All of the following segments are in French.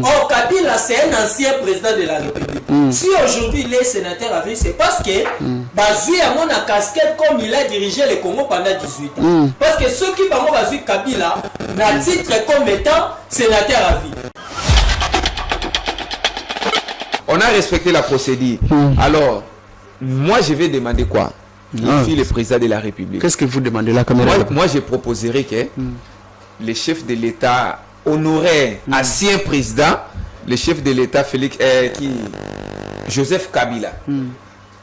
Or, Kabila, c'est un ancien président de la République. Si aujourd'hui il est sénateur à vie, c'est parce que Bazui a mon casquette comme il a dirigé le Congo pendant 18 ans. Parce que ceux qui vont Bazui Kabila n'a titre comme étant sénateur à vie. On a respecté la procédure. Alors, moi je vais demander quoi? Le président de la République. Qu'est-ce que vous demandez la caméra? Moi je proposerais que le chef de l'État honorait ancien président, le chef de l'État Félix Joseph Kabila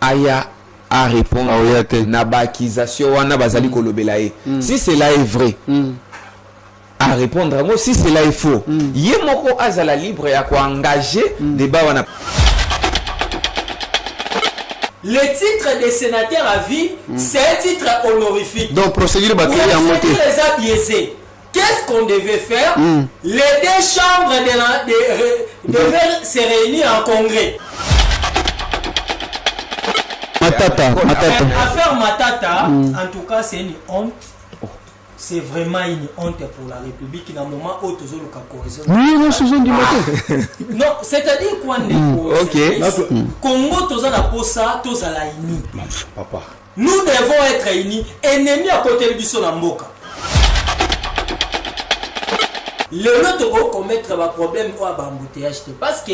aya à répondre na bakisation wana bazali kolobelaye. Si cela est vrai, à répondre à moi. Si cela est faux, yemoko azala libre ya ko engager débat wana. Le titre de sénateur à vie, c'est un titre honorifique. Donc, procédure bâtie à monter. Les a biaisés. Qu'est-ce qu'on devait faire? Les deux chambres devaient se réunir en congrès. Matata. Affaire Matata, en tout cas, c'est une honte. C'est vraiment une honte pour la République. Dans le moment où tous les non, c'est-à-dire quoi? Congo, tous les posa, tous les unis. Nous devons être unis, ennemis à côté de Bisso Namboka. Le nôtre commettre un problème ou un embouteillage parce que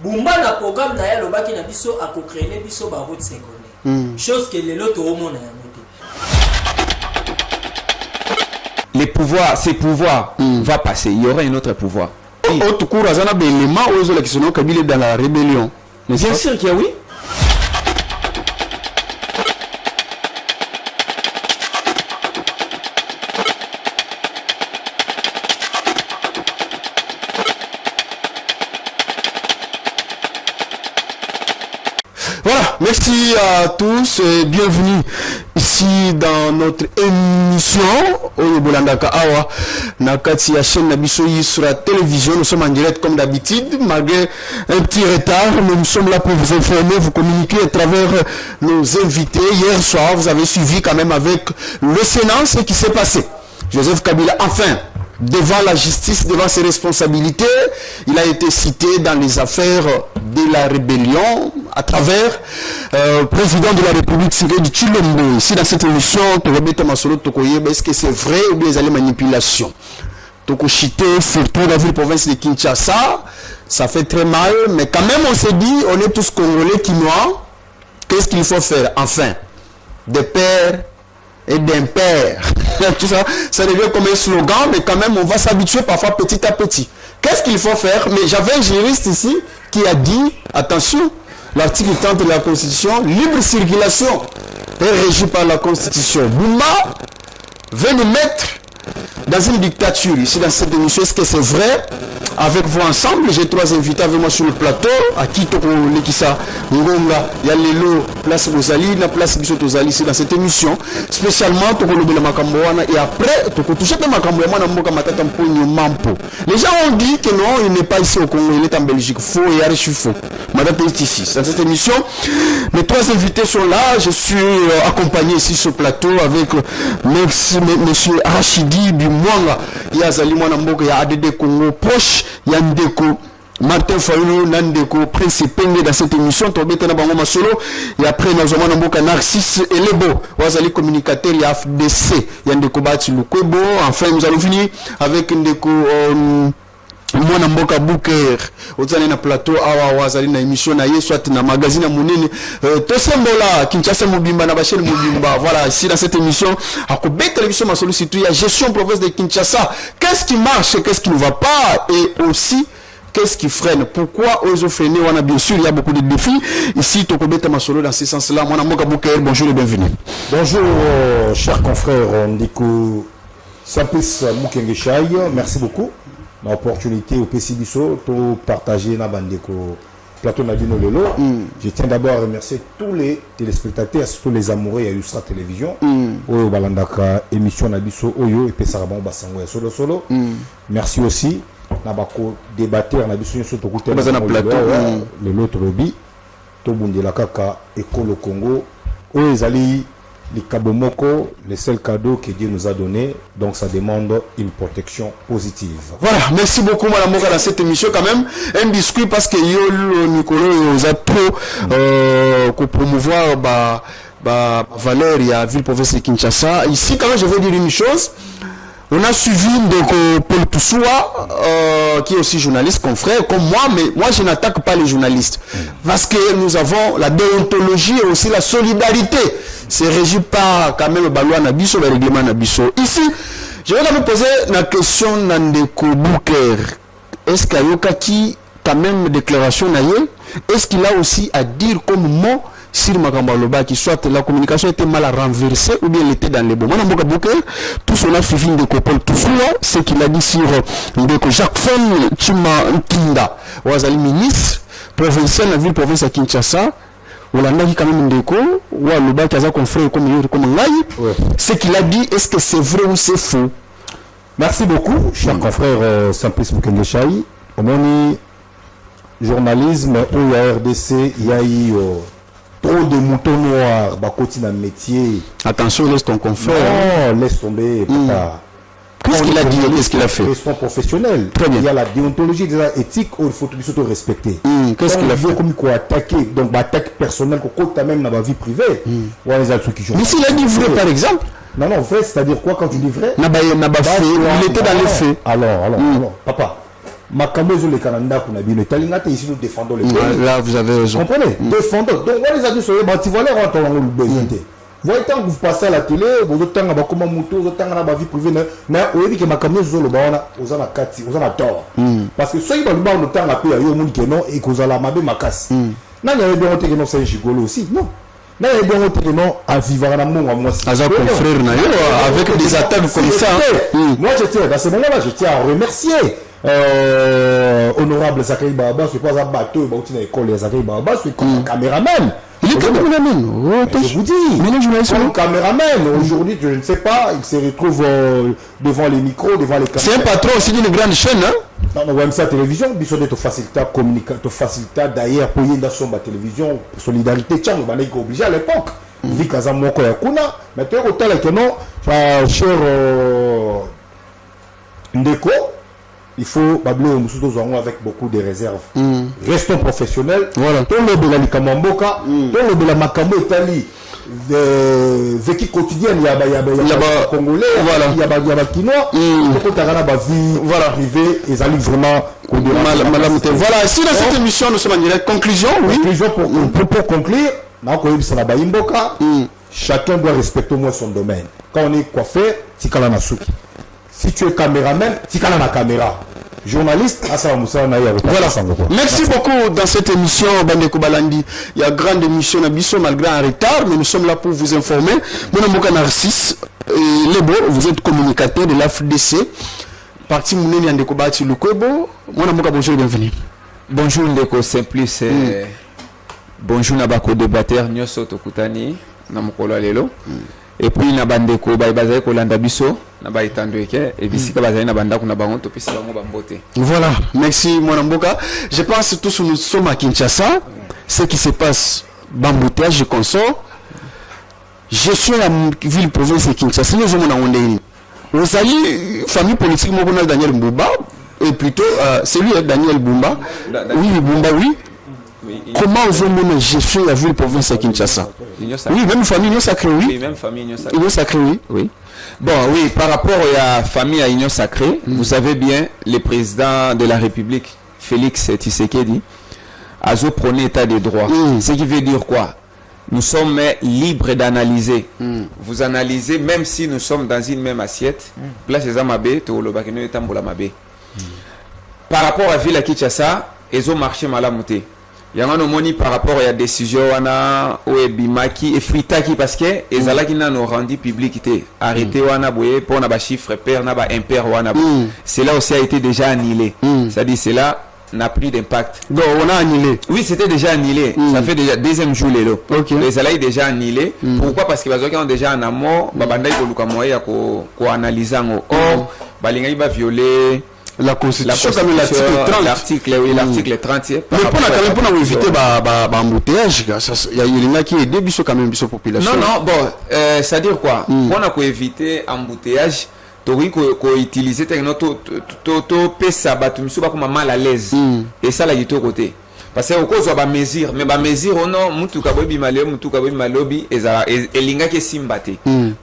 Bumba na programme na ya lobaki na biso a co-créer biso ba route secondaire. Chose que le nôtre au monde a monté. Les pouvoirs, ces pouvoirs va passer. Il y aura un autre pouvoir. Autre cours, Azana Belema, aux élections, Kabila dans la rébellion. Bien sûr qu'il y a oui. Voilà, merci à tous et bienvenue ici dans notre émission Oyobolandaka Awa Nakati ya chaîne Nabisoyi sur la télévision. Nous sommes en direct comme d'habitude, malgré un petit retard, mais nous sommes là pour vous informer, vous communiquer à travers nos invités. Hier soir, vous avez suivi quand même avec le Sénat ce qui s'est passé. Joseph Kabila, enfin, devant la justice, devant ses responsabilités, il a été cité dans les affaires de la rébellion à travers président de la République Cyril Tshilombo. Ici dans cette émission, est-ce que c'est vrai ou bien les manipulations? Tokochité, surtout dans la province de Kinshasa, ça fait très mal, mais quand même on s'est dit, on est tous Congolais, Quinois, qu'est-ce qu'il faut faire? Enfin, des pères et d'impair. Tout ça, ça devient comme un slogan, mais quand même, on va s'habituer parfois petit à petit. Qu'est-ce qu'il faut faire? Mais j'avais un juriste ici qui a dit, attention, l'article 30 de la Constitution, libre circulation est régi par la Constitution. Bouma veut nous mettre dans une dictature. Ici, dans cette émission, est-ce que c'est vrai? Avec vous ensemble, j'ai trois invités avec moi sur le plateau. À qui Lekisa Ngonga, Yalelo, place Rosali, la place Bissot Rosali, c'est dans cette émission. Spécialement, Tokolobela Makamboana. Et après, Tokotouché Makamboana, Matata Mpogno Mampo. Les gens ont dit que non, il n'est pas ici au Congo, il est en Belgique. Faux et archi faux. Madame est ici. Dans cette émission, mes trois invités sont là. Je suis accompagné ici sur le plateau avec monsieur Rachidi Bimwanga. Yazali Mwanamboka, ya ADD Congo proche. Yandeko Martin Fayulu Nandeko Prince Penge dans cette émission Tobete na bango masolo et après nous avons Mboka Narcisse Elebo wazali communicateur ya FDC Yandeko Bati Lukwebo. Enfin nous allons finir avec Ndeko Mwana Mboka Bouker ozali na plateau awa wazali na émission na ye soit na magazine monene tosembola Kinshasa Mobimba na bachene Mobimba. Voilà, ici dans cette émission à Kobe télévision masolo surtout il y a gestion province de Kinshasa. Qu'est-ce qui marche, qu'est-ce qui ne va pas et aussi qu'est-ce qui freine? Pourquoi oser freiner? On a bien sûr, il y a beaucoup de défis. Ici, Tokobeta Masolo, dans ce sens-là, Mwana Mboka Bouker, bonjour et bienvenue. Bonjour, chers confrères, Ndeko Sapis Moukengeshaï, merci beaucoup. L'opportunité au PCBISO de partager na bandeko plateau Nabino Lelo. Je tiens d'abord à remercier tous les téléspectateurs, surtout les amoureux à Yusra Télévision. Oyo balandaka émission Nabiso Oyo et Pesarabon Basango solo solo. Merci aussi. Nabako débatteur Nabiso Yoso Tokute na plateau le l'autre lobby to bundela kaka École Congo. Oyo ezali les Kabomoko, le seul cadeau que Dieu nous a donné, donc ça demande une protection positive. Voilà, merci beaucoup Madame Moka dans cette émission quand même. Un biscuit parce que yo Nicolas nous a trop promouvoir valeur il y a ville province de Kinshasa. Ici quand même je veux dire une chose. On a suivi donc Paul Toussoua, qui est aussi journaliste, confrère, comme moi, mais moi je n'attaque pas les journalistes. Parce que nous avons la déontologie et aussi la solidarité. C'est régi par quand même le loi Nabiso, le règlement Nabiso. Ici, je vais quand même poser la question Nandeko Bouker. Est-ce qu'il y a qui quand même déclaration naïe? Est-ce qu'il a aussi à dire comme mot sur Makambaloba, qui soit la communication était mal renversée ou bien elle était dans les bons. Madame Bouker, tout cela suivi de Paul Toussoua, ce qu'il a dit sur Jacques-Fon Chima-Nkinda, Ouazali ministre provincial de la ville province à Kinshasa, où l'on a dit quand même Ndeko, ou à Loba qui a confrère comme Ngaï, ce qu'il a dit, est-ce que c'est vrai ou c'est faux? Merci beaucoup, cher confrère Simplice Mukengeshai. Au moment journalisme, où il y a RDC, il y a eu trop de moutons noirs, bah, côté d'un métier. Attention, laisse ton confrère. Non, laisse tomber. Qu'est-ce qu'il a dit? Qu'est-ce qu'il a fait? Question professionnelle. Très bien. Il y a la déontologie de la éthique où il faut tout respecter. Qu'est-ce qu'il a fait? Comme il attaquer, donc attaque personnelle, qu'on même dans la vie privée. Ouais, les autres qui jouent. Mais s'il a dit vrai, par exemple? Non, vrai, c'est-à-dire quoi quand tu dis vrai? Il était dans les faits. Alors, papa. Makamozo le Canada qu'on a bien le ici nous défendons les pays. Là vous avez raison. Comprenez? Défendons. Donc on les a dit sur les bâtiments, les rentrent dans le besoin. Vous voyez tant que vous passez à la télé, vous êtes en comment moto, vous êtes en vie privée, mais vous voyez que Makamozo le baona, vous en a kati, vous en a tort. Parce que ceux qui vont le temps à payer à monde qui non et qu'on a la mabé makas. Non, il y avait bien que non c'est un gigolo aussi. Non. Non, il y a bien que non à vivre à moi moi. Azak frère avec des attaques comme ça. Moi je tiens dans ce moment-là, je tiens à remercier honorable Zakaï Baba, c'est pas un bateau, il y a école Zakaï Baba, c'est comme un caméraman. Il est caméraman. Je vous dis, comme caméraman, aujourd'hui, je ne sais pas, il se retrouve devant les micros, devant les caméras. C'est un patron aussi d'une grande chaîne, hein? Non, on voit ça à la télévision, il faut te faciliter d'ailleurs pour y aller dans la télévision, solidarité, tiens, on est obligé à l'époque. Vu qu'à ça, mon collègue Kuna, mais tu es au tel que non, cher Ndeko. Il faut avec beaucoup de réserves. Restons professionnels. Voilà. Tout le de la Likamamboka, tout le de la Makambo Italie, vécu quotidien, il y a Congolais, il y a Kinois, il y a vie privée, ils allaient vraiment. Voilà, si dans cette émission nous sommes en direct, conclusion, oui. Conclusion pour conclure, chacun doit respecter au moins son domaine. Quand on est coiffeur, Tikala Nasuki. Si tu es caméraman, Tikala na caméra. Journaliste, voilà. Merci beaucoup dans cette émission, Bandeko Balandi. Il y a grande émission malgré un retard, mais nous sommes là pour vous informer. Mon nom est Narcisse Lebo, vous êtes communicateur de l'AFDC. Parti Mouneni Andeko Bati Lukwebo. Mon nom est bonjour et bienvenue. Bonjour Ndeko Simplice. Bonjour Nabako débatteur Nyoso Tokutani. Namukolo Alelo. Et puis na bandeko bazaye ko landa biso na ba itandweke et bisika bazaye na banda kuna bango to pisa bango bambote. Voilà, merci mon Mboka. Je pense que tous nous sommes à Kinshasa. Ce qui se passe bamboutage je consort. Je suis à la ville province de Kinshasa. Nous sommes en Ondéni. Vous avez famille politique mon Daniel Mbouba et plutôt c'est lui Daniel Bumba. Oui, Bumba oui. Comment vous avez gestion la ville province de Kinshasa? Oui, même famille Union Sacrée, oui. Oui, même famille Union Sacrée. Union Sacrée, oui. Oui. Bon, oui, par rapport à la famille à Union Sacrée, vous savez bien, le président de la République, Félix Tshisekedi, a prôné l'état de droit. Ce qui veut dire quoi? Nous sommes libres d'analyser. Vous analysez, même si nous sommes dans une même assiette, place les amabé, Tolobakino et Tambolamabé. Par rapport à la ville à Kinshasa, ils ont marché malamouté. Il y a un moni par rapport à la décision wana Oebimaki et Fritaki parce que les ala qui n'ont rendu publicité arrêté wana boye pour na chiffre pair na ba impair wana cela aussi a été déjà annulé. C'est-à-dire cela n'a plus d'impact. Donc on a annulé. Oui, c'était déjà annulé. Ça fait déjà deuxième jour les lots. Les ala est déjà annulé. Pourquoi? Parce que les ont déjà en amont babanda ko luka moya ko analyser ngo or balinga ba violer La Constitution, comme l'article 30. L'article 30. Mais pour éviter l'embouteillage, il y a une qui est deux bisous quand même, bisous population. Non, bon, c'est-à-dire quoi? Pour éviter l'embouteillage, tu as utilisé ça comme mal à l'aise. Et ça, là, il est au côté. Parce que au cause de la mesure, mais la mesure, on a mutu kabobi malio, mutu kabobi malobi, et linga qui simbate.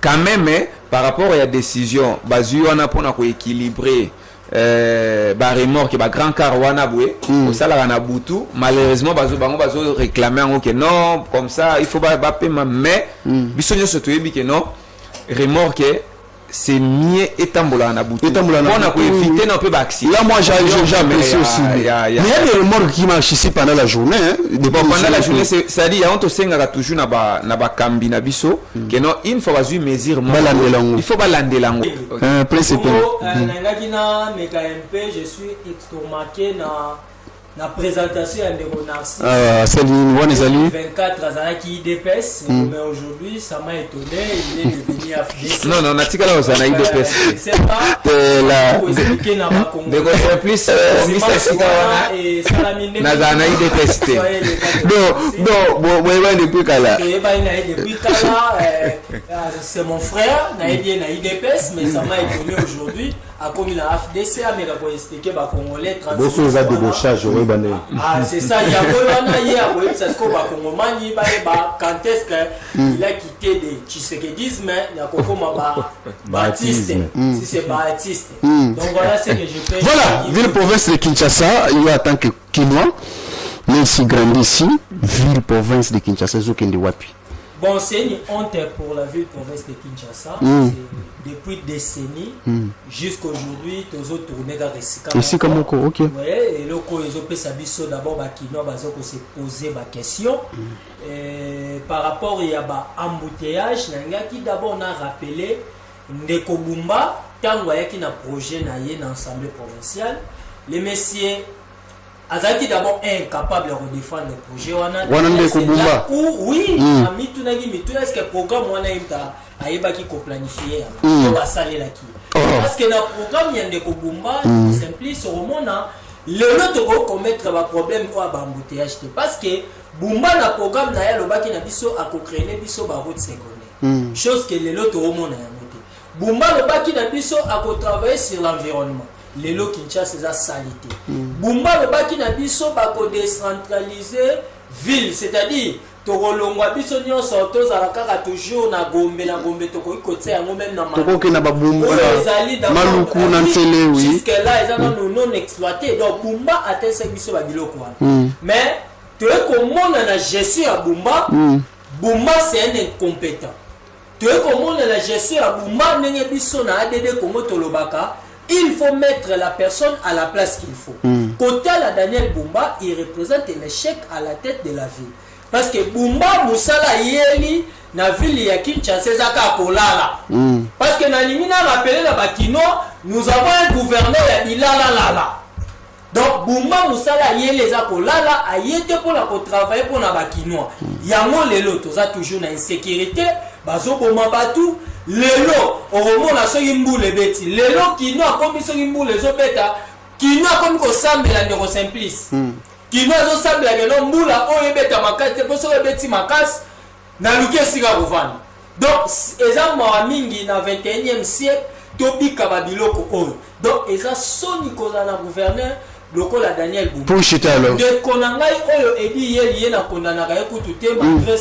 Quand même, par rapport à la décision, basu on a pour équilibrer remorque, grand car wana boué, au salaire na butu, malheureusement basu réclamer que non, comme ça, il faut pas payer, mais bisogno surtout que non, remorque c'est mieux étambola na butu. On a éviter un peu d'accident. Là moi j'apprécie aussi. Mais il y a des remorques qui marchent ici pendant la journée, pendant la journée, c'est-à-dire on te senga toujours na ba kambi na biso que non une fois basu mesure il faut balander lango. Principe. Nangakina meka MP, je suis extormaqué na présentation à Ndéronarcis. Céline, 24 Azanaki IDPS, mais aujourd'hui ça m'a étonné, il est devenu AFDC. Non, Natika là, Azana IDPS. Je sais pas, pour expliquer na ma Congo. Plus, Nazana IDPS. Depuis Kala. C'est mon frère, Naïdien na IDPS, mais ça m'a étonné aujourd'hui. À comme il a AFDC, mais pour expliquer les Congolais. C'est ça, il y a hier, c'est ce qu'on va Congomani, quand est-ce qu'il a quitté des Tshisekedisme, il y a Kokoma Baptiste, si c'est Baptiste. Donc voilà ce que je fais. Voilà, ville-province de Kinshasa, il y a tant que Kinois, mais ici grandi ici, ville-province de Kinshasa, Zokende Wapi. Bon, c'est une honte pour la ville-province de Kinshasa. Depuis des décennies jusqu'à aujourd'hui, tous autres tournés dans les ici comme ok. Oui, et là, ils ont fait ça d'abord, ils ont se poser ma question. Par rapport à l'embouteillage, qui d'abord a rappelé Ndeko Bumba, tant qu'il y a un projet dans l'Assemblée provinciale, les messieurs. Azaki d'abord incapable de redéfendre le projet. Oui, est-ce que le programme a planifié parce que dans le programme, il y a des Kobumba, simplice, le autre commettre un problème ou un embouteillage. Parce que Bumba, dans le programme, il y a créé des routes secondaires. Chose que l'autre a Bumba, a travaillé sur l'environnement. Les lots Kinshasa, c'est la salité. Bumba, le baki na biso, bako décentraliser ville, c'est-à-dire, Torolongwa biso nyon sortos à la kaka toujours na gombe, toko ikote yango même na maluku. Toko na babumba, maluku na nsele, oui. Jusque là, ils ont non exploité. Donc, Bumba a tel sec biso babilo quoi. Mais, tu es comme la gestion à Bumba, Bumba c'est un incompétent. Tu es comme la gestion à Bumba, n'est biso na ADD Congo Tolobaka. Il faut mettre la personne à la place qu'il faut. Côté la Daniel Bumba, il représente l'échec à la tête de la ville. Parce que Bumba Moussala Yeli, na ville ya Kinshasa zaka kolala. Parce que na limina rappelé la Bakino, nous avons un gouverneur ya Ilala. Donc Bumba Moussala Yeli zaka kolala a yete pour la travailler pour na Bakino. Yango lelo toza toujours na insécurité, bazo boma batou. Lelo, au moment la soki mboule beti. Lelo kino a komi soki mboule zo beta. Kino a komi ko sambe la ndeko simplice. Kino a zo sambe la ngeno mboula oye beta makasi. Tepo soki beti makasi. Na luke sika kufani. Donc, eza mawa mingi na 21e siècle. Tobika babiloko oyo. Donc, eza soni koza na gouverneur. Loko la Daniel Bumba. Pour chiter alors. De konangai oyo edi yeli na kondanaka ekutu te malgré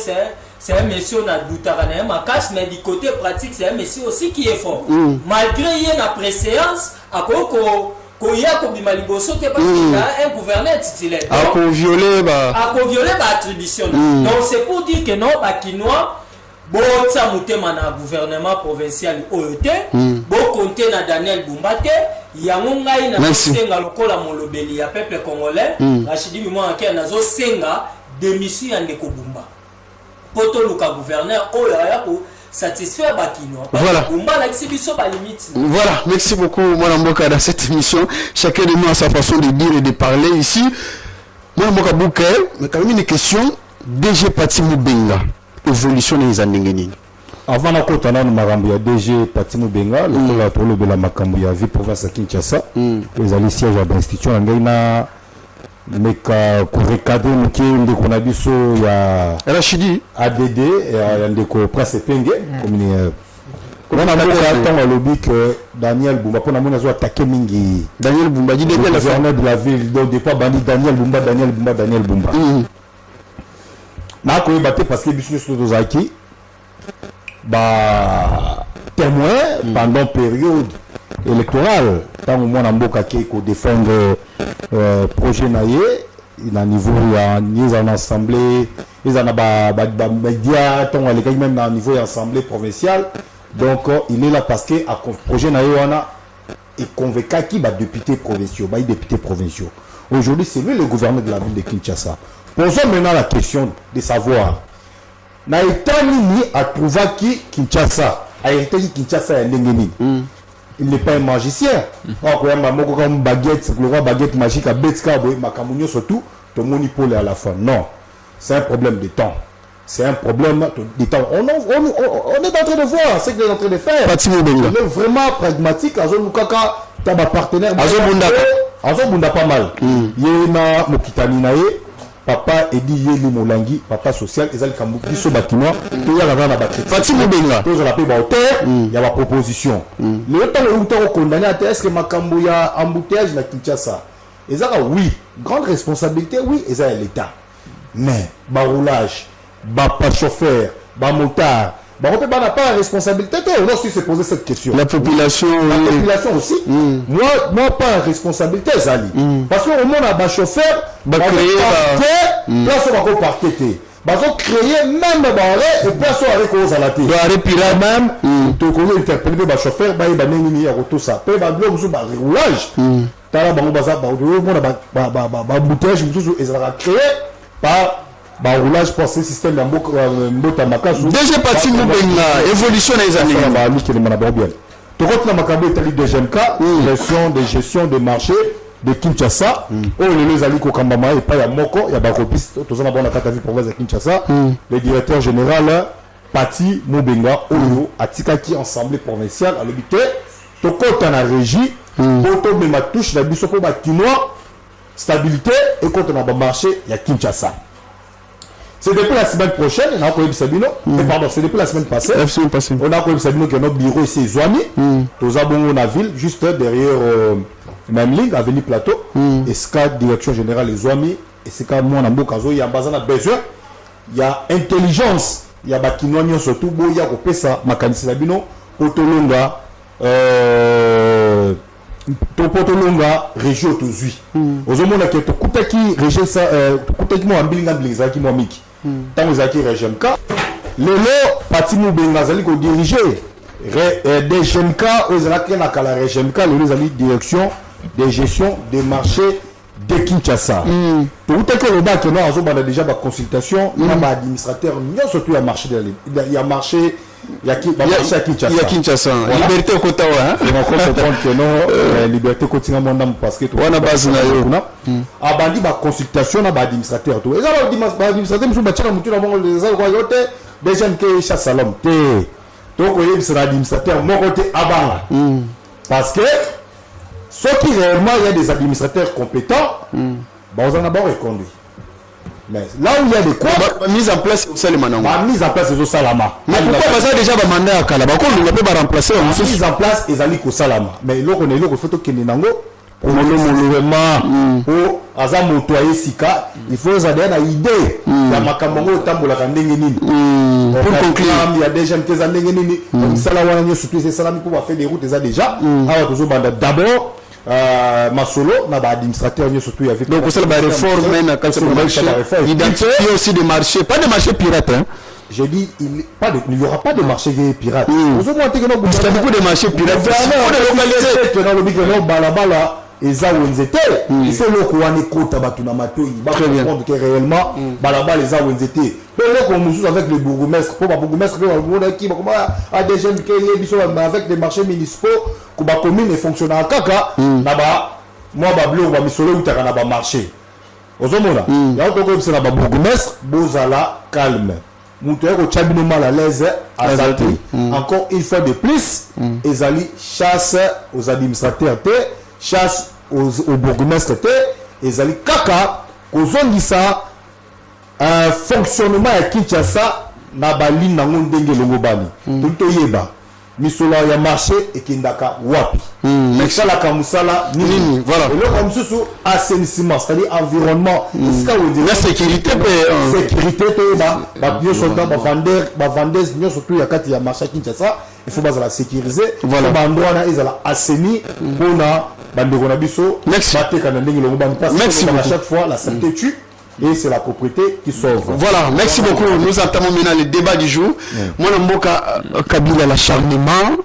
c'est un monsieur na doutarana ma casse mais du côté pratique c'est un monsieur aussi qui est fort. Malgré y a préséance à ko ya ko bimaliboso te parce qu'il y a un gouverneur titulaire. À ko violer attribution. Donc c'est pour dire que non bakinois bo tsa mutema na gouvernement provincial oyote bo compter na Daniel Bumba te yango ngai na senga lokola molobeli ya peuple congolais Rachidi Bimwa akya nazo senga démission ya Ndeko Bumba poto luka gouverneur oya ko satisfaire bakino. Voilà. Voilà, merci beaucoup Mwana Mboka dans cette émission. Chacun de nous a sa façon de dire et de parler ici. Mwana Mboka Bouke, mais quand même une question DG Pati Mubenga, évolution des années. avant na kota na makambo ya DG Pati Mubenga le la tolo de la makambo ya vie province ya Kinshasa les alliés siège à l'institution na ngai na meka ko recadrer muke ndeko na biso ya Rachidi ADD ya ndeko Prince Penge comme on a tant au lobby que Daniel Bumba pour na zo attaquer mingi Daniel Bumba dit le gouverneur de la ville donc départ bandit Daniel Bumba na ko batté parce que biso sur dos aki bah témoin pendant période électorale tant au moins mboka qui ko défendre projet naie il a niveau ya mise en assemblée ils en a ba média tant les même dans niveau assemblée provinciale donc il est là parce que à projet naie wana et convaincu qui ba députés provinciaux aujourd'hui c'est lui le gouverneur de la ville de Kinshasa. Posons maintenant la question de savoir na États-Unis a trouvé qui Kinshasa a hérité Kinshasa il n'est pas un magicien. Quand comme baguette, le roi baguette magique à Betska, Makamunyo surtout, tout le monde y à la fin. Non, c'est un problème de temps. C'est un problème de temps. On est en train de voir ce qu'il est en train de faire. On est vraiment pragmatique. Azon Mukaka, tu as ma partenaire. Azon Bunda pas mal. Yéna Mokitani Nae. Papa Edi Yeli Molangi, papa social, ils ont le biso bâtiment, il y a la batterie. Fatima Benga, tous la paix hauteur, il y a ma proposition. Le temps où tu as condamné à terre, est-ce que Makambo ya embouteillage na Kinshasa? Ils ont oui, grande responsabilité, oui, ils ont l'État. Mais baroulage, pas chauffeur, motard, on n'a pas la responsabilité. On a aussi se poser cette question. La population aussi. Moi, pas la responsabilité, Zali. Parce qu'au moins, on a un chauffeur, on a créé, place on va parquer. On créé même et place on va cause à la télé. On pirate même. Tu connais interpellé le chauffeur, il va y avoir tout ça. Puis il va y avoir un roulage. Tu as un bouteillage, ils ont créé par roulage pour ce système de déjà parti évolution des années. Tu vois que la gestion de marché de Kinshasa, les alliés Kokambama et pas Moko, il y a Bakopis, tous en abonnés à la province de Kinshasa, le directeur général Pati Mubenga, Oyo, Atikaki Assemblée provinciale, à l'habité, tu comptes en la régie, pour te mettre ma touche, la biso pour Batinois, stabilité, et quand on a marché, il y a Kinshasa. C'est depuis la semaine prochaine, on a encore Sabino. Pardon, c'est depuis la semaine passée. On a encore Sabino que notre bureau ici, Zouami, tous abonnés la ville, juste derrière même ligne, avenue Plateau. Et ce cas, direction générale Zouami. Et ce cas, moi, on a besoin, il y a besoin, il y a intelligence, il y a Bakinoignon surtout, il y a Kopesa, Makanisi Sabino, Potolonga, Potolonga, région Tozui. Aux hommes, on a qui région ça, Koutaki, moi, Ambilinga, Blizaki, moi, Miki. Tant que Zaki RGMK, le lot, Patimou Bengazali, qui dirige des GMK, aux Alaki, la RGMK, le lot, direction de gestion des marchés de Kinshasa. Pour tout que le bac, on a déjà ma consultation, il y a un administrateur, surtout il y a marché, il y a marché. Il y a Kinshasa. Liberté au côté. Je me comprendre que non, liberté continue mon âme parce que on a base na yo. A bandi ba consultation na ba administrateur tout. Et ça ba administrateur musu ba tchana mutu na bongo les gens yote des jeunes qui chasse salom té. Donc il sera administrateur mon côté abanga. Parce que ceux qui réellement il y a des administrateurs compétents, bah on en a d'abord reconduit. Mais là où il y a des quoi mise en place au Salimana. Mise en place au Salama. Mais pourquoi ça déjà va mandat à Kalaba? On ne peut pas remplacer. Mise en place ils allaient au Salama. Mais là on est là au photo qui nango. Pour le au azam toyer sika, il faut ça donner une idée. La makamongo tambola kandenge nini. Pour conclure, il y a des gens qui ont ndenge nini. Salawana nyo surtout c'est salami pour faire des routes déjà. Alors toujours d'abord Masolo n'a pas administrateur surtout avec donc c'est la réforme maintenant quand c'est le marché identifier aussi des marchés pas des marchés pirates hein. J'ai dit il n'y aura pas de marché pirate. Vous avez beaucoup de marchés pirates dans le micro balabala et ça où ils étaient il faut le qu'on ait compte batuna matoi va comprendre que réellement balabala les ça où ils étaient mais là qu'on nous avec le bourgmestre pour le bourgmestre qui a des jeunes qui avec des marchés municipaux que la commune fonctionne en caca là-bas moi bablo va misolo ou t'as un marché aux hommes là il y a encore comme c'est là-bas bourgmestre bozala calme Moutoué Tchabino mal à l'aise à Zati. Encore une fois de plus, ils allaient chasse aux administrateurs, chasse aux bourgmestres, ils allaient caca, aux zones dit ça, un fonctionnement à Kinshasa, na bali na ngondenge longobani. Tout yeba. Misola ya marché et kindaka wapi. Misala kamusala nini. Voilà. Et là comme ça assainissement, c'est-à-dire environnement. La sécurité sécurité ba bio soldat ba vendeurs nyo surtout ya kati ya marché Kinshasa, il faut la sécuriser. Voilà. Ba ndwa na ezala assaini pona bandeko na biso. Baté kana ndenge longobani parce que à chaque fois la santé tue. Et c'est la propriété qui sauve. Voilà, merci beaucoup. Nous entamons maintenant le débat du jour. Moi, le Kabila, l'acharnement,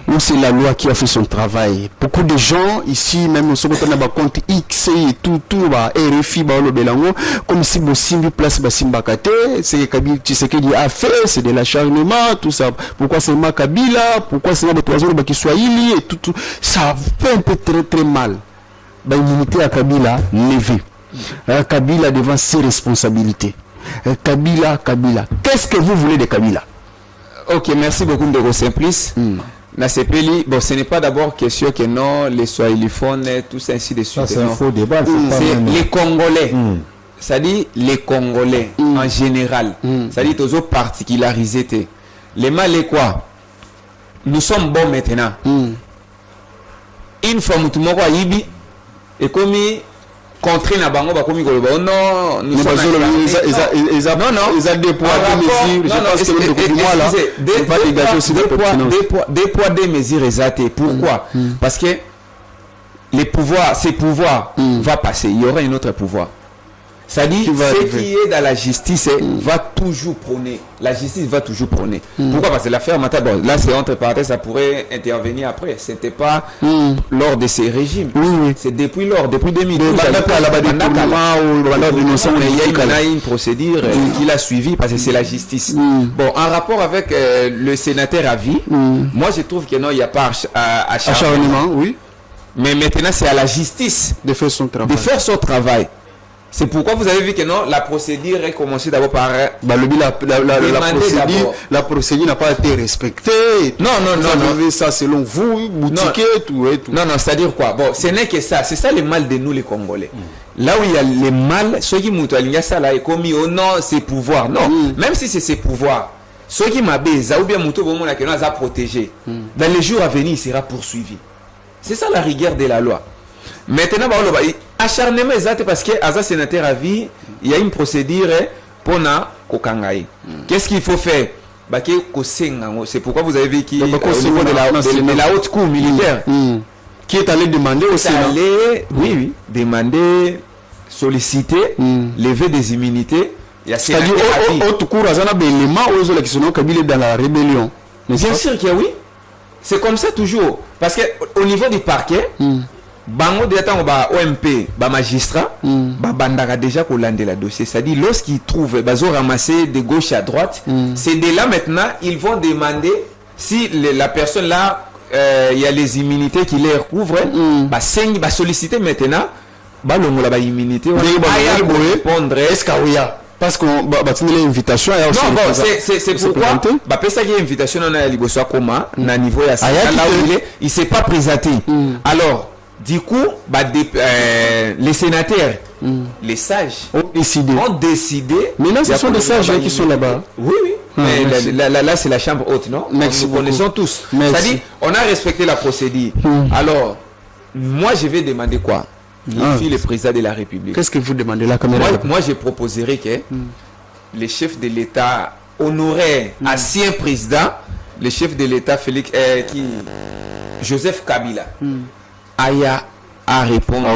ou c'est la loi qui a fait son travail. Beaucoup de gens ici, même au second on a compte X et tout, RFI, comme si Simbi place Simbakate, c'est Kabila, tu sais qu'il a fait, c'est de l'acharnement, tout ça. Pourquoi c'est ma Kabila, pourquoi c'est les oiseaux qui sont et tout, ça fait un peu très mal. L'unité à Kabila levée. Kabila devant ses responsabilités. Kabila. Qu'est-ce que vous voulez de Kabila? Ok, merci beaucoup de Simplice. Nasepeli, bon, ce n'est pas d'abord question que non, les Swahiliphones, tout ça ainsi de suite. C'est un faux débat. C'est les Congolais. C'est-à-dire les Congolais en général. C'est-à-dire tous autres particularités. Les Malais quoi? Nous sommes bons maintenant. Une fois nous sommes Ibi et comme contre na bango ba komi koloba non nous sommes ils ont des poids des mesures, je pense que le coup moi là va dégager aussi des poids des mesures exactes. Pourquoi? Parce que les pouvoirs, ces pouvoirs va passer, il y aura un autre pouvoir. C'est-à-dire ce qui est dans la justice va toujours prôner. La justice va toujours prôner. Pourquoi? Parce que l'affaire Mata, bon, là c'est entre parenthèses, ça pourrait intervenir après. C'était pas lors de ces régimes. C'est depuis 2012. Il y a une procédure qu'il a suivie parce que c'est la justice. Bon, en rapport avec le sénateur à vie, moi je trouve que non, il n'y a pas acharnement. Oui. Mais maintenant c'est à la justice de faire son travail. C'est pourquoi vous avez vu que non, la procédure est commencée d'abord par la procédure n'a pas été respectée. Non. Ça selon vous, boutique tout. Non, c'est-à-dire quoi? Bon, ce n'est que ça. C'est ça le mal de nous les Congolais. Là où il y a le mal, ceux qui m'ont dit ça là est commis au nom ses pouvoirs. Non, même si c'est ses pouvoirs, ceux qui m'abaissent, ou bien Mouto Bomo là que nous a protégé. Dans les jours à venir, il sera poursuivi. C'est ça la rigueur de la loi. Maintenant, acharnement exact parce que Aza sénateur à vie, il y a une procédure pour na kokangaï. Qu'est-ce qu'il faut faire? C'est pourquoi vous avez vu qu'il au niveau de la haute cour militaire qui est allé demander au Sénat. Demander, solliciter, lever des immunités. C'est-à-dire haute cour Azana Belema aux élections Kabila dans la rébellion. Bien sûr que oui. C'est comme ça toujours. Parce que au niveau du parquet, bango de temps ba OMP, ba magistrat, ba bandaka déjà pour l'ande la dossier. C'est-à-dire lorsqu'ils trouvent bazo ramasser de gauche à droite, c'est de là maintenant ils vont demander si la personne là il y a les immunités qui les recouvrent, ba solliciter maintenant ba longola ba immunité, on va répondre est-ce qu'il y a parce qu'on va l'invitation. Non, bon, c'est pourquoi bah ça qui est invitation on a liboso comment na niveau ya ça là où il s'est pas présenté. Alors du coup les sénateurs les sages ont décidé maintenant ce sont des sages qui sont là-bas. Oui. Mais là c'est la chambre haute, non? Nous connaissons tous. C'est-à-dire on a respecté la procédure. Alors moi je vais demander quoi? Le président de la République. Qu'est-ce que vous demandez là comme moi je proposerais que les chefs de l'État honoraient ancien président, le chef de l'État Joseph Kabila aya à répondre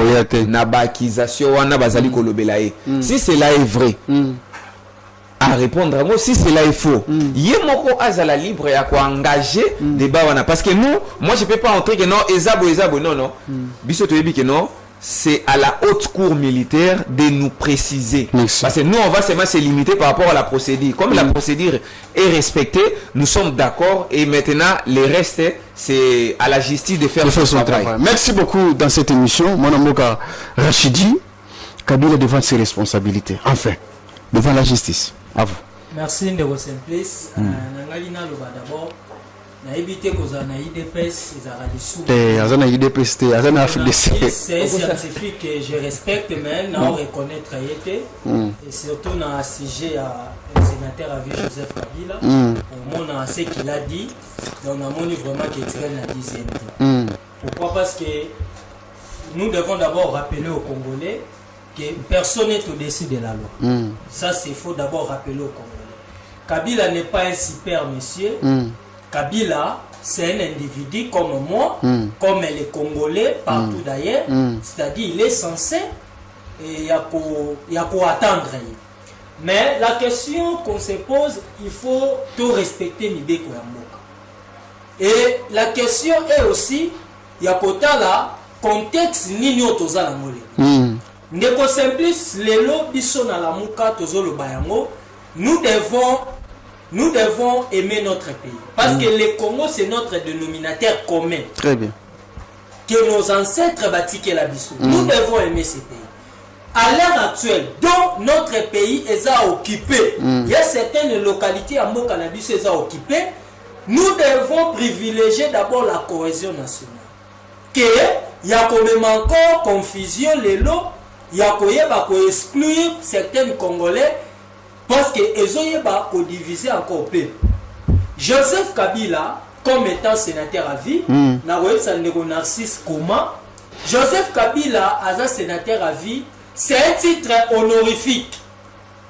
na bakisation wana bazali kolobelaye. Si cela est vrai, à répondre moi si cela est faux. Yemoko azala libre ya ko engager débat wana parce que nous, moi je peux pas entrer que non ezabo non. Biso toyebi que non. C'est à la haute cour militaire de nous préciser. Merci. Parce que nous, on va seulement se limiter par rapport à la procédure. Comme la procédure est respectée, nous sommes d'accord. Et maintenant, le reste, c'est à la justice de faire son travail. Merci beaucoup dans cette émission. Mon nom est Rachidi. Kabila devant ses responsabilités. Enfin, devant la justice. À vous. Merci Ndeko Simplice. Nangalina loba d'abord. Na évité que ça na IDPS, ils a dessous. Azana IDPS, azana FDC. C'est un scientifique que je respecte, mais non reconnaître été. Et surtout dans un sujet à le sénateur à vie Joseph Kabila. Au moins ce qu'il a dit, donc on a vraiment qu'il tire la dizaine. Pourquoi? Parce que nous devons d'abord rappeler aux Congolais que personne n'est au-dessus de la loi. Ça, c'est faux d'abord rappeler aux Congolais. Kabila n'est pas un super monsieur. Kabila, c'est un individu comme moi, comme les Congolais, partout d'ailleurs. C'est-à-dire, il est censé, et il y a pour attendre. Mais la question qu'on se pose, il faut tout respecter Mibeko Yamboka. Et la question est aussi, il y a là, contexte ni toza la mole. Ndeko Simplice, lelo biso na la muka tozo lo bayango, nous devons aimer notre pays. Parce que le Congo, c'est notre dénominateur commun. Très bien. Que nos ancêtres bâtissent la biso. Nous devons aimer ce pays. À l'heure actuelle, dont notre pays est occupé, il y a certaines localités à Mokanabis est occupées, nous devons privilégier d'abord la cohésion nationale. Que il y a quand même encore confusion, il y a quand même exclure certains Congolais. Parce qu'ils ont divisé encore peu. Joseph Kabila, comme étant sénateur à vie, Narcisse comment Joseph Kabila, as sénateur à vie, c'est un titre honorifique.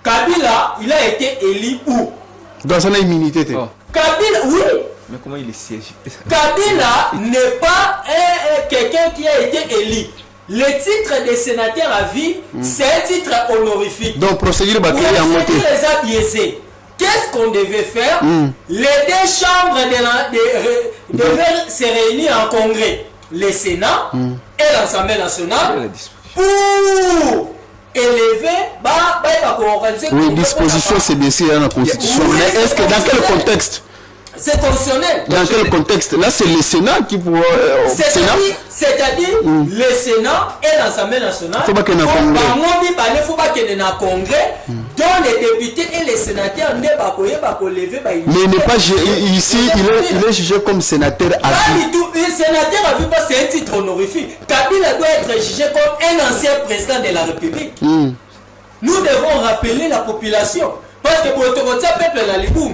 Kabila, il a été élu où? Dans son immunité. Kabila, oui. Mais comment il est siège? Kabila n'est pas quelqu'un qui a été élu. Le titre de sénateur à vie, c'est un titre honorifique. Donc, procédure bâtie à monter. Les a biaisés. Qu'est-ce qu'on devait faire? Les deux chambres devaient se réunir en congrès. Le Sénat et l'Assemblée nationale pour élever. Oui, disposition c'est baissé dans la Constitution. Mais est-ce que dans quel contexte? C'est constitutionnel. Dans quel contexte? Là, c'est le Sénat qui pourra. C'est-à-dire le Sénat et l'Assemblée nationale. Il faut pas qu'il y ait un congrès. Il faut pas qu'il y ait un congrès dont les députés et les sénateurs ne sont pas lever. Mais il n'est pas ici, il est jugé comme sénateur à vie. Pas du tout. Un sénateur à vie, c'est un titre honorifique. Kabila doit être jugé comme un ancien président de la République. Nous devons rappeler la population. Parce que pour le peuple la Liboum,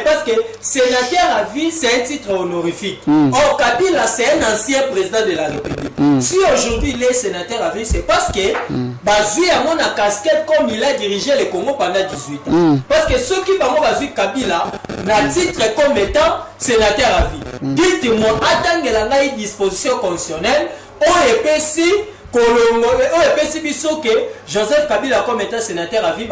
parce que sénateur à vie, c'est un titre honorifique. Or, Kabila, c'est un ancien président de la République. Si aujourd'hui il est sénateur à vie, c'est parce que Bazui a mon casquette comme il a dirigé le Congo pendant 18 ans. Parce que ceux qui vont Bazui Kabila n'a titre comme étant sénateur à vie. Dites-moi, attendez la disposition constitutionnelle, OEPC. Joseph Kabila comme étant sénateur à vie,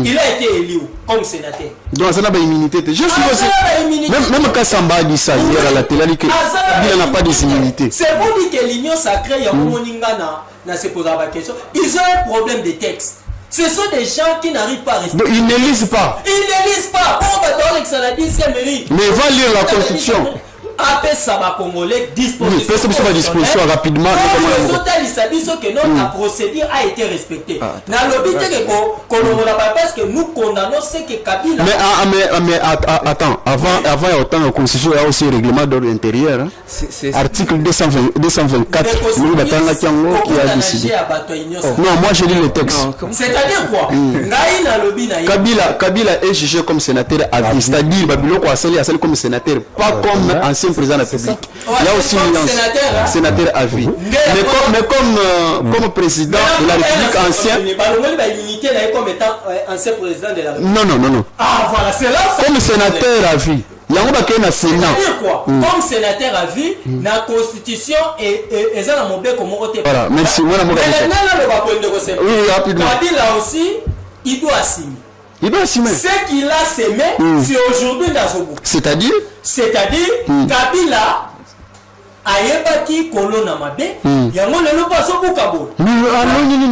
il a été élu comme sénateur. Donc ça n'a pas immunité. Je suis même quand Samba dit ça hier à la télé, il dit que Kabila n'a pas d'immunité. C'est pour dire que l'union sacrée, il y a un se pose la question. Ils ont un problème de texte. Ce sont des gens qui n'arrivent pas à respecter. Ils ne lisent pas. Ils ne lisent pas. Mais va lire la Constitution. Après ça va Congolais disposition rapidement. Que notre procédure a été respectée. Parce que nous condamnons ce que Kabila. Mais attends, avant il y a autant de constitution, il y a aussi le règlement d'ordre intérieur. Article 224 qui a décidé. Non, moi je lis le texte. C'est-à-dire quoi? Kabila est jugé comme sénateur à vie. C'est-à-dire Babiloko a scellé comme sénateur, pas comme ancien président de la République. Il y a aussi un sénateur à vie. Mais comme président de la République ancien. Non. Ah voilà, c'est là. Comme sénateur à vie. Il y a un Sénat. Quoi? Comme sénateur à vie, la Constitution et ça mon bec comme on. Voilà, merci. Oui, rapidement. Kabila aussi, il doit assumer. Il doit assumer. Ce qu'il a semé, c'est aujourd'hui dans ce groupe. C'est-à-dire Kabila ayebaki kolona mabe yango lelo paso bukabo alonaki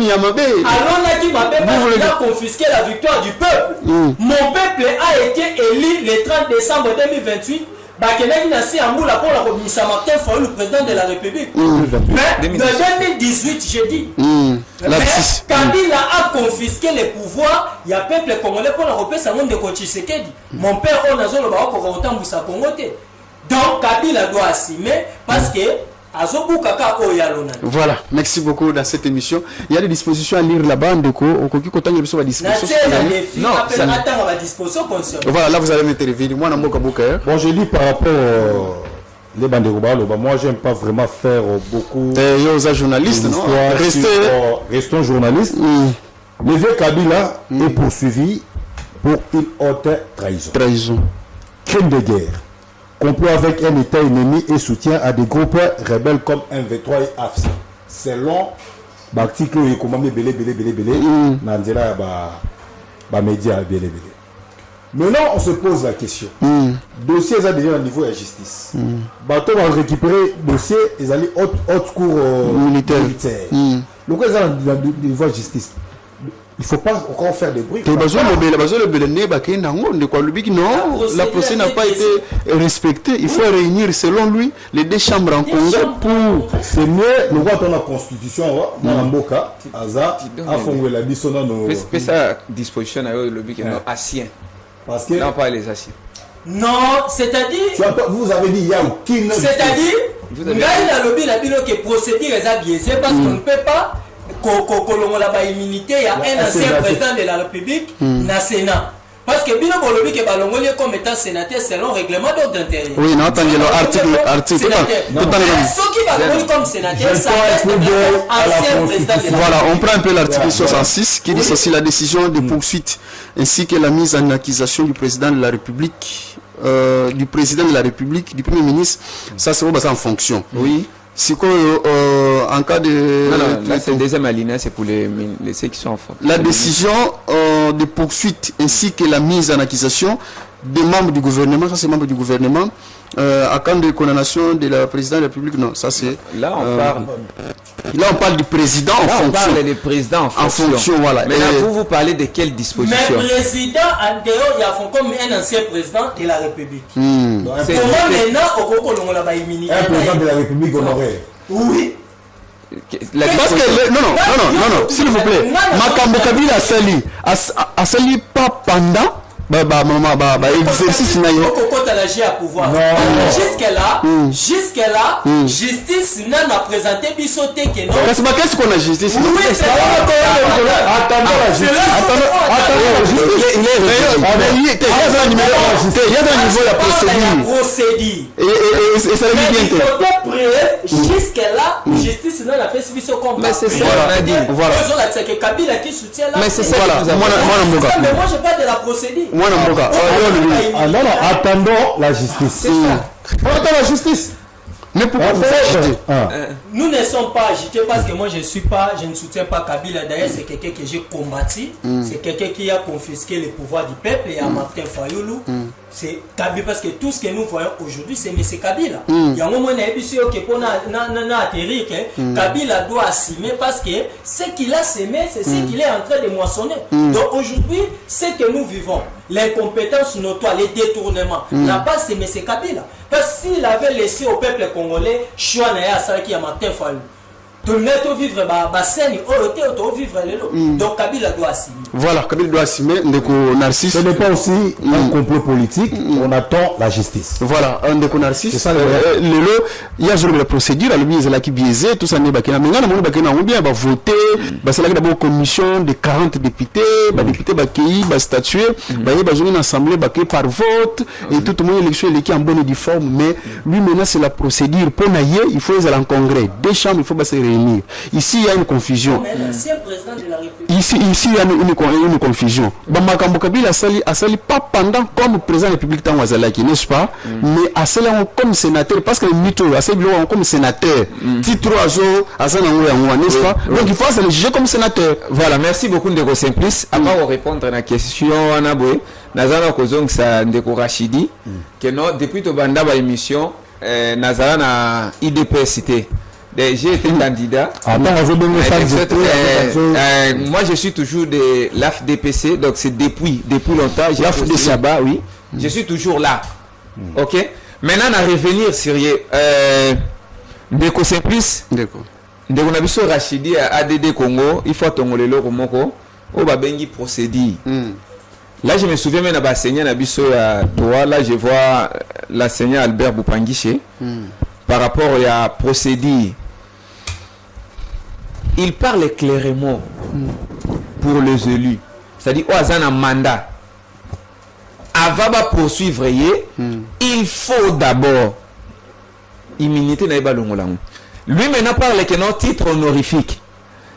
mabe parce qu'il a confisqué la victoire du peuple. Mon peuple a été élu le 30 décembre 2028 bakendaki na si ambula pour la komisa Martin Fayulu, le président de la République. Mais de 2018, j'ai dit. Mais Kabila a confisqué les pouvoirs, il y a peuple congolais pour la repère sa monde de Tshisekedi. Mon père on a zolo ba ko autant busa Congote. Donc Kabila doit assumer parce que voilà, merci beaucoup dans cette émission. Il y a des dispositions à lire là-bas. Voilà, là vous allez m'intervenir. Moi, bon, je lis par rapport les bandes. Moi, j'aime pas vraiment faire beaucoup. Journalistes, non? Restons journalistes. Le vieux Kabila est poursuivi pour une haute trahison. Crime de guerre. Complot avec un État ennemi et soutien à des groupes rebelles comme M23 et AFSI. Selon l'article où il commande belé Nanzela média belé. Maintenant, on se pose la question. Dossier est déjà au niveau de la justice. Bateau va récupérer dossier ils allaient haute cour militaire. Le quoi au niveau de la justice. Il ne faut pas encore faire des bruits. La procès n'a pas été respectée. Il faut réunir, selon lui, les deux chambres en congrès pour... C'est mieux, nous voyons la constitution, Mboka, Aza, Afongwe la Bissona. Mais ça, disposition, le but est ancien. Parce que... Non, pas les anciens. Non, c'est-à-dire... Vous avez dit, il y a aucune... C'est-à-dire, il y a le lobby, qui est procédure est biaisée parce qu'on ne peut pas... immunité, il y a un ancien président de la République, na Sénat. Parce que Bino Bolobi qui est ballonné comme étant sénateur selon le règlement d'ordre intérieur. Oui, non, attendez, l'article. Ceux qui va comme sénateur, ça reste ancien président de la République. Voilà, on prend un peu l'article 66 qui dit ceci: la décision de poursuite ainsi que la mise en accusation du président de la République, du Premier ministre, ça c'est en fonction. Oui. C'est quoi en cas de... Non, là c'est le deuxième alinéa, c'est pour ceux qui sont en faute. La décision de poursuite ainsi que la mise en accusation des membres du gouvernement, ça c'est membres du gouvernement, à cas de condamnation de la présidente de la République, non, ça c'est... Là on parle du président en fonction. On parle du président en fonction. Voilà. Mais là, vous parlez de quelle disposition? Mais président, en dehors, il y a comme un ancien président de la République. Comment maintenant, un président de la République honoré? Oui. Parce que non, s'il vous plaît, Makambo Kabila a sali pas pendant exercice jusque là justice n'a présenté bisoté que non. Qu'est-ce qu'on a justice? Oui, c'est il y a un niveau de procédure. Et ça veut bien jusque là justice n'a pas fait biso comme. Mais c'est ça on a dit. Voilà. C'est que Kabila qui soutient là. Mais c'est ça. Mais moi je parle de la procédure. Non, attendons la justice. C'est ça. On attend la justice. Mais pourquoi vous agitez? Nous ne sommes pas agités parce que moi je ne soutiens pas Kabila. D'ailleurs, c'est quelqu'un que j'ai combattu. C'est quelqu'un qui a confisqué le pouvoir du peuple et à Martin Fayulu. C'est Kabila parce que tout ce que nous voyons aujourd'hui, c'est M. Kabila. Il y a un moment où atterri que Kabila doit assumer parce que ce qu'il a semé, c'est ce qu'il est en train de moissonner. Donc aujourd'hui, ce que nous vivons, l'incompétence notoire, les détournements, n'a pas semé M. Kabila. Parce qu'il avait laissé au peuple congolais choix qui a Martin Fayulu. De mettre vivre vivre donc Kabila doit assumer. Voilà, Kabila doit assumer. Narcisse. Ce n'est pas aussi un complot politique. On attend la justice. Voilà, un de Narcisse. C'est ça il y a la procédure, la qui biaisé, tout ça n'est pas qu'il bien voter, c'est là d'abord commission de 40 députés, députés qui statuer, une assemblée par vote et tout le monde élection est en bonne et due forme, mais lui maintenant c'est la procédure pour naïe, il faut aller en congrès, deux chambres, il faut se réunir. Ici il y a une confusion. Ici il y a une confusion. Makambo Kabila a sali pas pendant comme président de la République Tanwazalaki, n'est-ce pas? Mais a sali comme sénateur parce que le mytho a sali comme sénateur. Titre n'est-ce pas? Donc il faut se le juger comme sénateur. Voilà, merci beaucoup Ndeko Simplice. Avant de répondre à la question, Anaboué, Nazana Kozong sa Ndeko Rachidi, que non, depuis to banda ba émission, Nazana na IDPST. J'ai été candidat. Moi je suis toujours de l'AFDPC, donc c'est depuis longtemps. L'AFDPC, oui. Je suis toujours là. Ok. Maintenant, à revenir sur Ndeko Simplice. Ndeko Nabiso Rachidi à ADD Congo, il faut tomber le Romoko, au Babengi procédure. Là, je me souviens même à Seigneur Nabiso à droit, là, je vois l'enseignant Albert Boupanguiche par rapport à procédure. Il parle clairement pour les élus. C'est-à-dire, au un mandat. Avant de poursuivre, il faut d'abord immunité na Ibalongolango. Lui maintenant parle que non titre honorifique.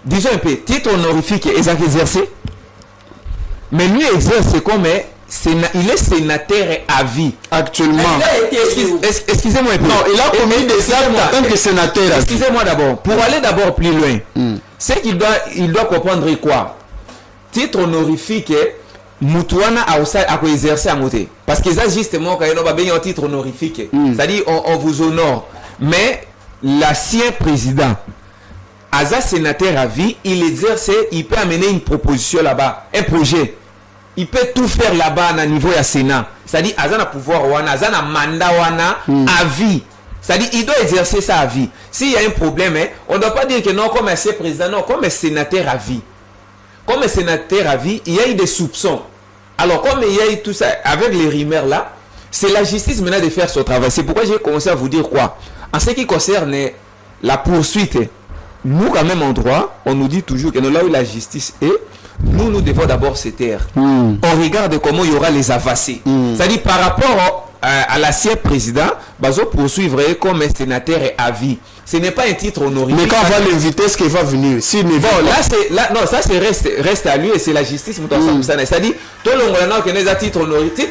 Disons un peu, titre honorifique est exercé. Mais lui exerce comme il est sénateur à vie. Actuellement. Excusez-moi un peu. Non, il a commis des actes en tant que sénateur. Excusez-moi d'abord. Pour aller d'abord plus loin, c'est qu'il doit comprendre quoi? Titre honorifique, Moutouana a exercé à monter. Parce que ça, justement, quand il y a un titre honorifique, c'est-à-dire on vous honore. Mais l'ancien président, Aza sénateur à vie, il exerce, il peut amener une proposition là-bas, un projet. Il peut tout faire là-bas à niveau du Sénat. C'est-à-dire, Aza a pouvoir, Aza a mandat à vie. C'est-à-dire, il doit exercer ça à vie. S'il y a un problème, on ne doit pas dire que non, comme un président, non, comme un sénateur à vie. Comme un sénateur à vie, il y a eu des soupçons. Alors, comme il y a eu tout ça, avec les rumeurs là, c'est la justice maintenant de faire son travail. C'est pourquoi j'ai commencé à vous dire quoi? En ce qui concerne la poursuite, nous, quand même, en droit, on nous dit toujours que là où la justice est, nous devons d'abord se taire. On regarde comment il y aura les avancées. C'est-à-dire, par rapport à l'ancien président, Bazo poursuivre comme un sénateur à vie. Ce n'est pas un titre honorifique. Mais quand on va l'inviter, est-ce qu'il va venir? Non, ça reste à lui et c'est la justice. C'est-à-dire, tout le monde a titre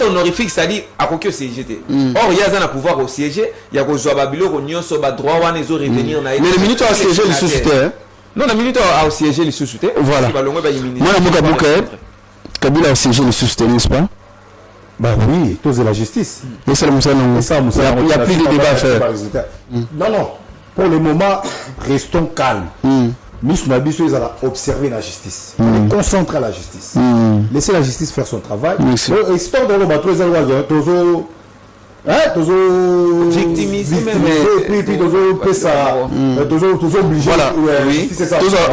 honorifique, c'est-à-dire, à quoi que c'est jeté. Or, il y a un pouvoir au siège, il y a un babilo, droit, on revenir. Mais le minute a siégé le sous-soutien. Non, la minute a siégé le sous-soutien. Voilà. Moi, Kabila a siégé le sous-soutien, n'est-ce pas? Bah oui, tout c'est la justice. Et ça, il n'y a plus de débat à faire. Non. Pour le moment, restons calmes. Nous, ils allons observer la justice. Concentrer la justice. Laissez la justice faire son travail. Histoire de le victimiser et puis toujours obligé. Voilà,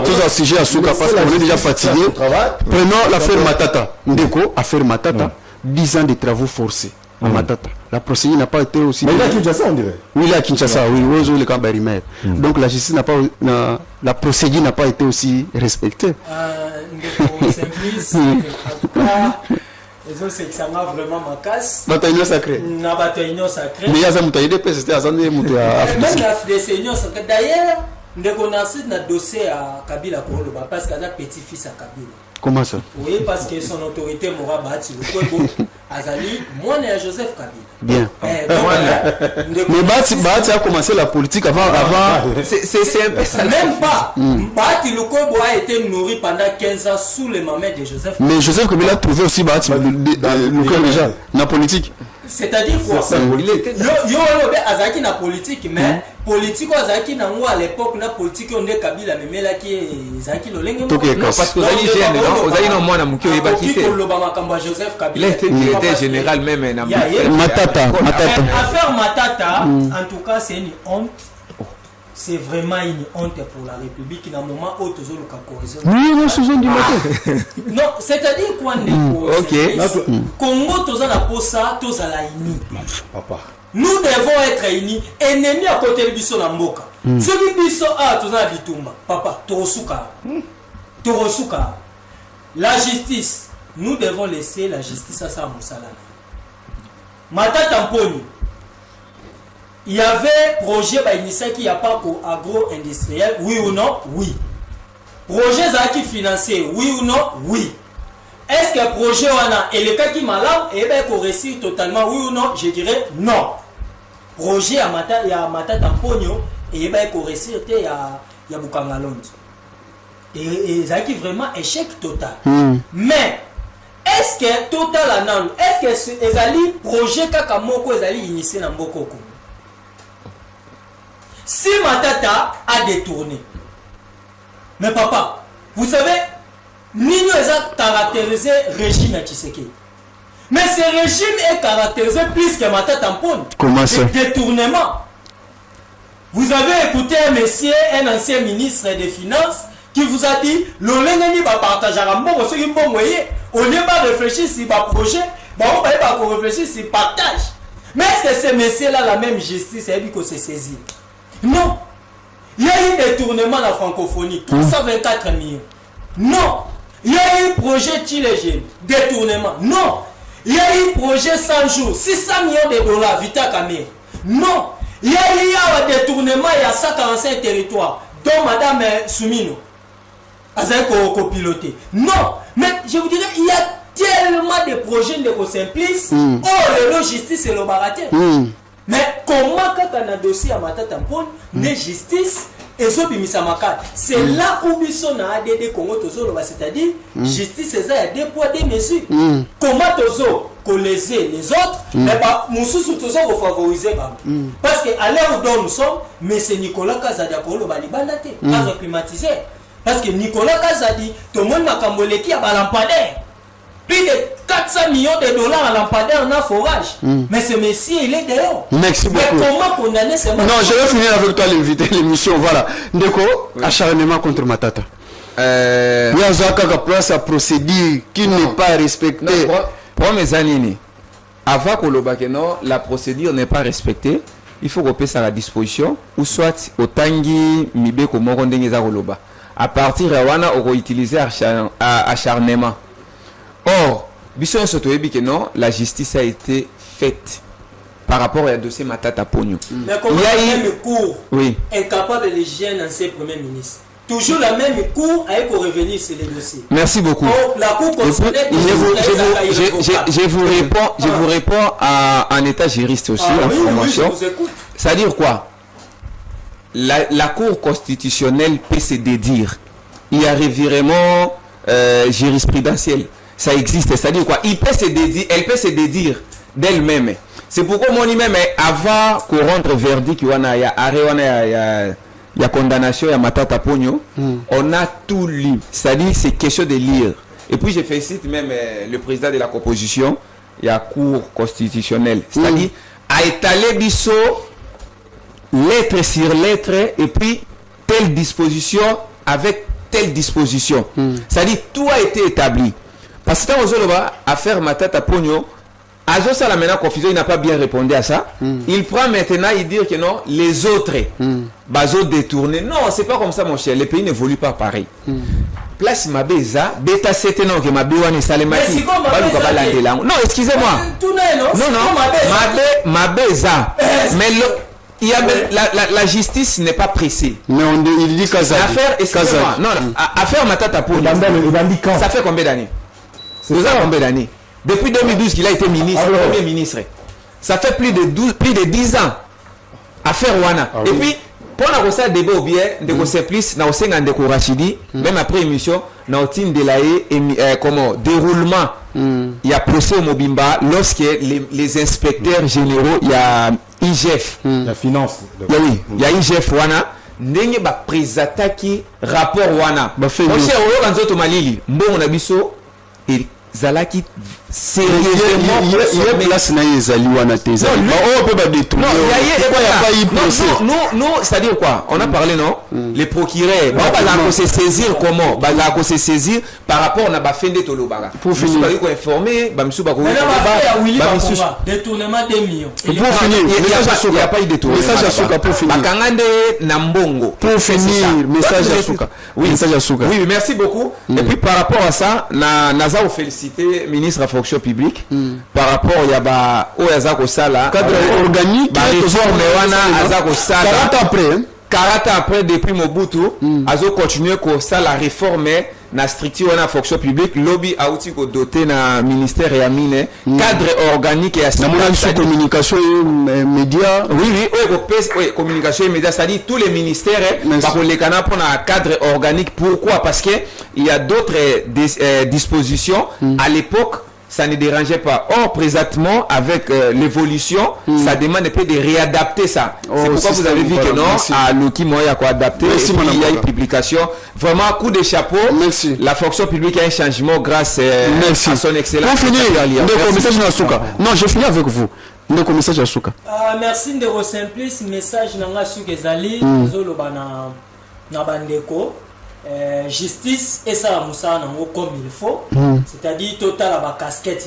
tous à sujet à ce cas parce qu'on est déjà fatigué. Prenons l'affaire Matata. Ndeko, affaire Matata, 10 ans de travaux forcés à Matata. La procédure n'a pas été aussi. Mais il est à Kinshasa, on dirait. Oui, il est à Kinshasa, oui, le camp Barimer. Donc la justice n'a pas, la procédure n'a pas été aussi respectée. Ndeko Simplice, en tout cas. Les autres, c'est que ça m'a vraiment ma casse. Bataillon sacré. Na bataillon sacré. Mais il y a ça, c'était à Zandé, même la FDC, d'ailleurs, Ndeko Narcisse n'a dossier à Kabila pour le bas parce qu'il a petit-fils à Kabila. Comment ça? Oui, parce que son autorité m'aura battu. Azali, moi, et Joseph Kabila. Bien. Mais Bahati a commencé la politique avant. C'est un peu ça. Même pas. Bahati Lukobo a été nourri pendant 15 ans sous les mamelles de Joseph Kabila. Mais Joseph Kabila a trouvé aussi Bahati Lukobo déjà dans la politique. C'est-à-dire quoi? Il était Azaki na politique, mais politique Azaki na moi à l'époque na politique on est Kabila mais là qui Azaki le lengue. Parce que Azaki jeune, non, Azaki non moi na mukio il va quitter. Il était directeur général même na Matata. Affaire Matata, en tout cas c'est une honte. C'est vraiment une honte pour la République dans le moment où tous les cas oui, non, ce sont du matin. Non, c'est-à-dire quoi Congo tous en pour ça, tous à la uni. Papa. Nous devons être unis. Ennemi à côté de Bisso Namboka. Celui Bisso a tous en Bitumba. Papa, Torosuka. La justice, nous devons laisser la justice à sa Moussala. Matata Mponi. Il y avait projet initial qui n'y a pas agro-industriel, oui ou non? Oui. Projet qui financé, oui ou non? Oui. Est-ce que le projet et le cas qui malade, pour réussir totalement, oui ou non? Je dirais non. Projet à Mata Tampogno, et pour réussir, il y a Bukangalond. Et ça qui vraiment échec total. Mais, est-ce que total anan, est-ce que les projet Kakamoko, les initié dans Mbokoko? Si Matata a détourné, mais papa, vous savez, Nino a caractérisé régime à Tshisekedi. Mais ce régime est caractérisé plus que Matata Mponi. Comment ça? Détournement. Vous avez écouté un monsieur, un ancien ministre des Finances, qui vous a dit l'olengeni va partager à mbongo ceux qui mbongo on n'est pas réfléchi sur le projet, on va pas réfléchir sur le partage. Mais est-ce que ces messieurs-là, la même justice, elle dit que c'est saisi? Non. Il y a eu détournement dans la francophonie, 324 millions. Non. Il y a eu projet Chilégène, détournement. Non. Il y a eu projet 100 jours, 600 millions de dollars, Vita Kamé. Non. Il y a eu un détournement, il y a 145 territoires, dont Madame Soumino a copiloté. Non. Mais je vous dirais, il y a tellement de projets de Simplice. Oh, la justice et le baraté. Mais comment quand on a dossier à Matata Mponi, de justice et so bimisa makati, c'est là où Bisson a ADD Congo Tozo, c'est-à-dire justice c'est ça, il y a 2 poids 2 mesures. Comment Tozo coller les autres, mais nous Tozo favoriser parce que à l'heure où nous sommes, mais c'est Nicolas Kazadi le Balibandate, pas climatisé. Parce que Nicolas Kazadi, tout le monde n'a qu'à moleki à lampadaire. Plus de 400 millions de dollars à lampadaire en forage. Mais ce monsieur, il est dehors. Merci beaucoup. Mais comment condamner ce monsieur? Non, je vais finir avec toi l'invité, l'émission. Voilà. Ndeko, acharnement contre Matata. Il y a un place à procédure qui n'est pas respectée. Pour mes amis, avant que la procédure n'est pas respectée, il faut qu'on passe à la disposition, ou soit au tangi, mibe, comme on dit, à partir de là, on va utiliser acharnement. Or, la justice a été faite par rapport au dossier Matata Pogno. Mais comment la même cour incapable de gérer un ancien premier ministre? Toujours la même cour avec revenir sur les dossiers. Merci beaucoup. La cour constitutionnelle, je vous réponds en état juriste aussi, en formation. C'est-à-dire quoi? La cour constitutionnelle peut se dédire. Il y a revirement jurisprudentiel. Ça existe, c'est-à-dire quoi? Elle peut se dédire d'elle-même. C'est pourquoi mon même avant qu'on rentre verdict, il y a condamnation, il y a Matata Pogno, on a tout lu. C'est-à-dire c'est question de lire. Et puis je félicite même le président de la composition, il y a cour constitutionnelle. C'est-à-dire à étaler biso lettre sur lettre et puis telle disposition avec telle disposition. C'est-à-dire tout a été établi. Parce que quand on affaire Matata Pogno, Azosa la maintenant confusion, il n'a pas bien répondu à ça. Il prend maintenant, il dit que non, les autres, bazo détourné. Non, c'est pas comme ça mon cher. Les pays n'évoluent pas pareil. Place ma beza, bêta c'était non que ma biwane salemati. Non, excusez-moi. Non, ma beza. Mais il y a la justice n'est pas pressée. Mais il dit Kazadi. Affaire Matata Pogno. Ça fait combien d'années? Vous avez combien d'années? Depuis 2012 qu'il a été ministre, premier ministre. Ça fait plus de 10 ans. Affaire Wana. Et puis, pour la recette débat au bien, de Simplice, na osenga de Rachidi, même après émission, na team de la comment déroulement. Il y a procès au Mobimba lorsque les inspecteurs généraux, il y a IGF. La finance. Oui, il y a IGF Wana. Ndenge ba présataki rapport Wana. Mon cher Oyo Kanzoto Malili, mbongo na biso et Zalaki sérieusement il y a place na ezali wana teza on peut pas détourner non c'est-à-dire quoi on a parlé non les procureurs va se saisir comment va se saisir par rapport on a ba fende tolobara pour finir ba ko informer ba misuba ko détournement des millions pour finir il y a pas eu détournement message à Souka pour finir bakangande na mbongo pour finir message à Souka oui message à Souka oui merci beaucoup et puis par rapport à ça naza vous féliciter ministre à fonction publique par rapport il y a ba oyazako sala cadre organique ba réforme wana azako sala 40 ans après depuis Mobutu azo continuer ko ça la réforme na structure na fonction publique lobby auti ko doté na ministère et mine cadre organique et la communication et médias oui communication et médias c'est-à-dire tous les ministères ba ko lekana pour un cadre organique. Pourquoi? Parce que il y a d'autres dispositions à l'époque ça ne dérangeait pas. Or, présentement, avec l'évolution, ça demande un peu de réadapter ça. C'est pourquoi vous avez vu que non, à Loki, moi, il y a quoi adapter. Il y a une publication. Vraiment, coup de chapeau. Merci. La fonction publique a un changement grâce à son excellence. Pour finir, non, je finis avec vous. Ndeko message à Souka. Merci Ndeko Simplice, message nanga sur Ezali, zoloba na bandeko. Justice et ça la comme il faut, c'est-à-dire total à casquette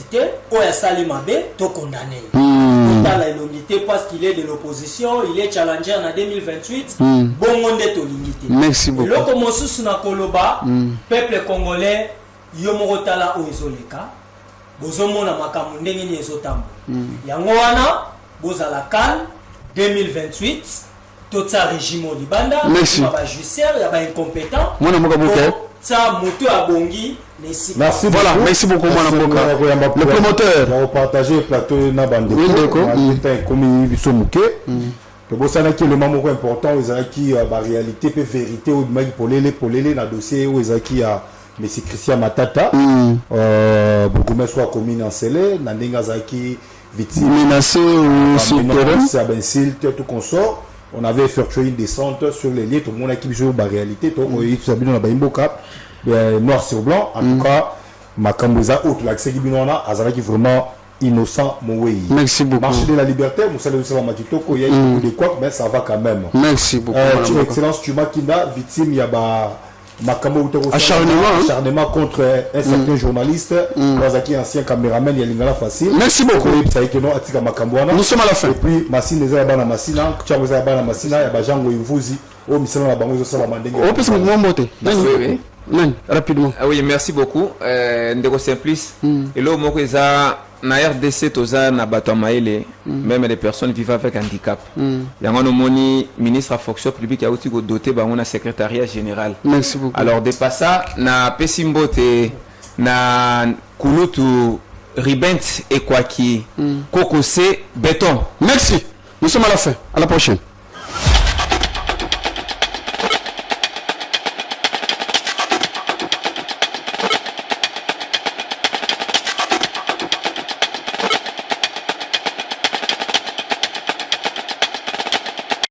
ou à sali mabe to condamné. Total à l'unité parce qu'il est de l'opposition, il est challenger en 2028. Bon monde to l'unité. Merci beaucoup. Le commence sous na koloba, peuple congolais yomorotala o ezoleka. Bozomo na makamu ndenge ni ezotambo. Yango wana bozala kan 2028. Tout ça régime au Libanda, il y a des judiciaires, il y a des incompétents. Ça, moto à Bongi. Merci. Voilà, merci beaucoup, le promoteur. On va partager le plateau na bande. Comme ils sont moqués. C'est le moment important, ils ont qui la réalité, la vérité, pour les na dossier, ils ont qui a M. Christian Matata, beaucoup de soit commune en Sélé, Nandenga Zaki, victime, menacé ou sur terrain, tout consort. On avait effectué une descente sur les lieux, tout le monde a qui sur la réalité, tout le monde a bien noir sur blanc. En tout cas, ma camboza haute, l'accès qui binona, azara qui vraiment innocent, mon Merci beaucoup. Marché de la liberté, vous savez aussi la matitoko, il y a beaucoup de quoi, mais ça va quand même. Merci beaucoup. Excellence, tu m'as kinda, victime, il y a acharnement contre un certain journaliste, qui est ancien caméraman, il y a l'ingala facile. Merci beaucoup. Nous sommes à la fin. Et puis, Massine les Ayabana Massina, Tchao les Ayabana Massina, il y a Bajango Invuzi, au Missalon la Bango Salamandeng. On peut se monter. Rapidement. Oui, merci beaucoup. Ndeko Simplice. Et là, moi, na RDC toza na bato maele même les personnes vivant avec handicap. Yango no moni ministre à fonction publique a outi go doté bango na secrétariat général. Merci beaucoup. Alors de pas ça na pesimbote na kulutu ribent et quoi qui kokose béton. Merci. Nous sommes à la fin. À la prochaine.